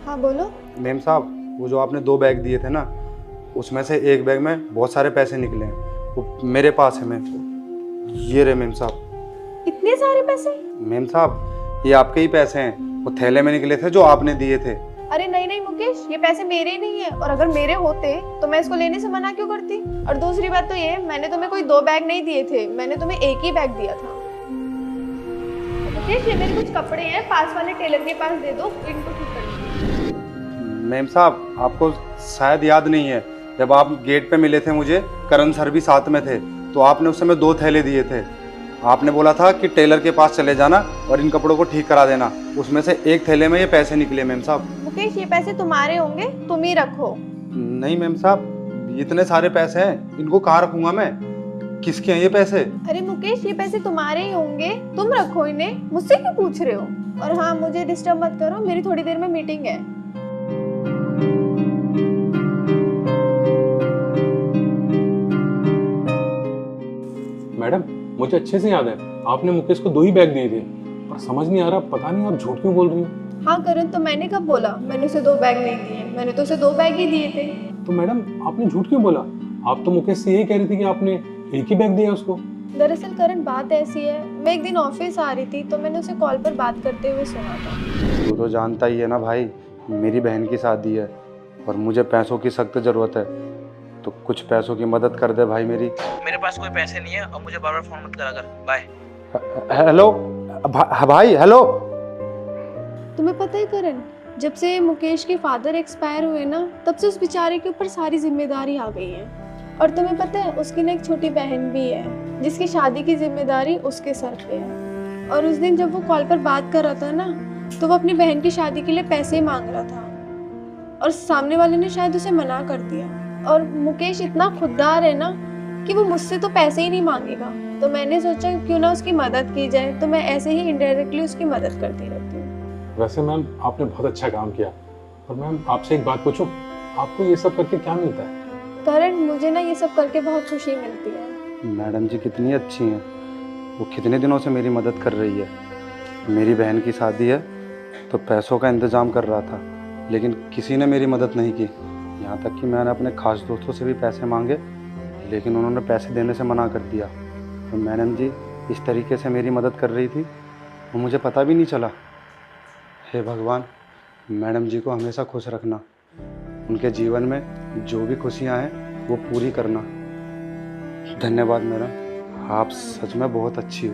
हाँ बोलो। मैम साहब, वो जो आपने 2 बैग दिए थे ना, उसमें से एक बैग में बहुत सारे पैसे निकले हैं। वो मेरे पास है मैम। ये रहे मैम साहब। इतने सारे पैसे? मैम साहब, ये आपके ही पैसे हैं। वो थैले में निकले थे जो आपने दिए थे। अरे नहीं नहीं मुकेश, ये पैसे मेरे नहीं है, और अगर मेरे होते तो मैं इसको लेने से मना क्यों करती। और दूसरी बात तो ये, मैंने तुम्हें कोई 2 बैग नहीं दिए थे, मैंने तुम्हें एक ही बैग दिया था। मुकेश, ये मेरे कुछ कपड़े हैं, पास वाले टेलर के पास दे दो, इनको ठीक कर दो। मैम साहब, आपको शायद याद नहीं है, जब आप गेट पे मिले थे मुझे, करण सर भी साथ में थे, तो आपने उस समय 2 थैले दिए थे। आपने बोला था कि टेलर के पास चले जाना और इन कपड़ों को ठीक करा देना। उसमें से एक थैले में ये पैसे निकले मैम साहब। मुकेश, ये पैसे तुम्हारे होंगे, तुम ही रखो। नहीं मैम साहब, इतने सारे पैसे हैं, इनको कहाँ रखूंगा मैं? किसके हैं ये पैसे? अरे मुकेश, ये पैसे तुम्हारे ही होंगे, तुम रखो इन्हें, मुझसे क्यों पूछ रहे हो। और हाँ, मुझे डिस्टर्ब मत करो, मेरी थोड़ी देर में मीटिंग है। मैडम, मुझे अच्छे से याद है, आपने मुकेश को 2 ही बैग दिए थे। पर समझ नहीं आ रहा, पता नहीं आप झूठ क्यों बोल रही हो। हाँ करण, तो मैंने कब बोला मैंने उसे 2 बैग नहीं दिए, मैंने तो उसे 2 बैग ही दिए थे। तो मैडम, आपने झूठ क्यों बोला? आप तो मुकेश से यही कह रही थी कि आपने एक ही बैग दिया उसको। दरअसल करण, बात ऐसी है, मैं एक दिन ऑफिस आ रही थी तो मैंने उसे कॉल पर बात करते हुए सुना था। तू तो जानता ही है ना भाई, मेरी बहन की शादी है और मुझे पैसों की सख्त ज़रूरत है, तो कुछ पैसों की मदद कर दे भाई मेरी। मेरे पास कोई पैसे नहीं है और मुझे बार बार फोन मत करा कर। बाय। हेलो भाई, हेलो। तुम्हें पता है करण, जब से मुकेश के फादर एक्सपायर हुए ना, तब से उस बेचारे के ऊपर सारी जिम्मेदारी आ गई है। और तुम्हें पता है, उसकी ना एक छोटी बहन भी है, जिसकी शादी की जिम्मेदारी उसके सर पे है। और उस दिन जब वो कॉल पर बात कर रहा था ना, तो वो अपनी बहन की शादी के लिए पैसे मांग रहा था, और सामने वाले ने शायद उसे मना कर दिया। और मुकेश इतना खुददार है ना कि वो मुझसे तो पैसे ही नहीं मांगेगा। तो मैंने सोचा क्यों ना उसकी मदद की जाए, तो मैं ऐसे ही इनडायरेक्टली उसकी मदद करती रहती हूँ। वैसे मैम, आपने बहुत अच्छा काम किया। और मैम, आपसे एक बात पूछूं, आपको ये सब करके क्या मिलता है? करण, मुझे ना ये सब करके बहुत खुशी मिलती है। मैडम जी कितनी अच्छी हैं, वो कितने दिनों से मेरी मदद कर रही है। मेरी बहन की शादी है तो पैसों का इंतज़ाम कर रहा था, लेकिन किसी ने मेरी मदद नहीं की। यहाँ तक कि मैंने अपने खास दोस्तों से भी पैसे मांगे, लेकिन उन्होंने पैसे देने से मना कर दिया। तो मैडम जी इस तरीके से मेरी मदद कर रही थी, वो मुझे पता भी नहीं चला। हे भगवान, मैडम जी को हमेशा खुश रखना, उनके जीवन में जो भी खुशियाँ हैं वो पूरी करना। धन्यवाद मैडम, आप सच में बहुत अच्छी हो।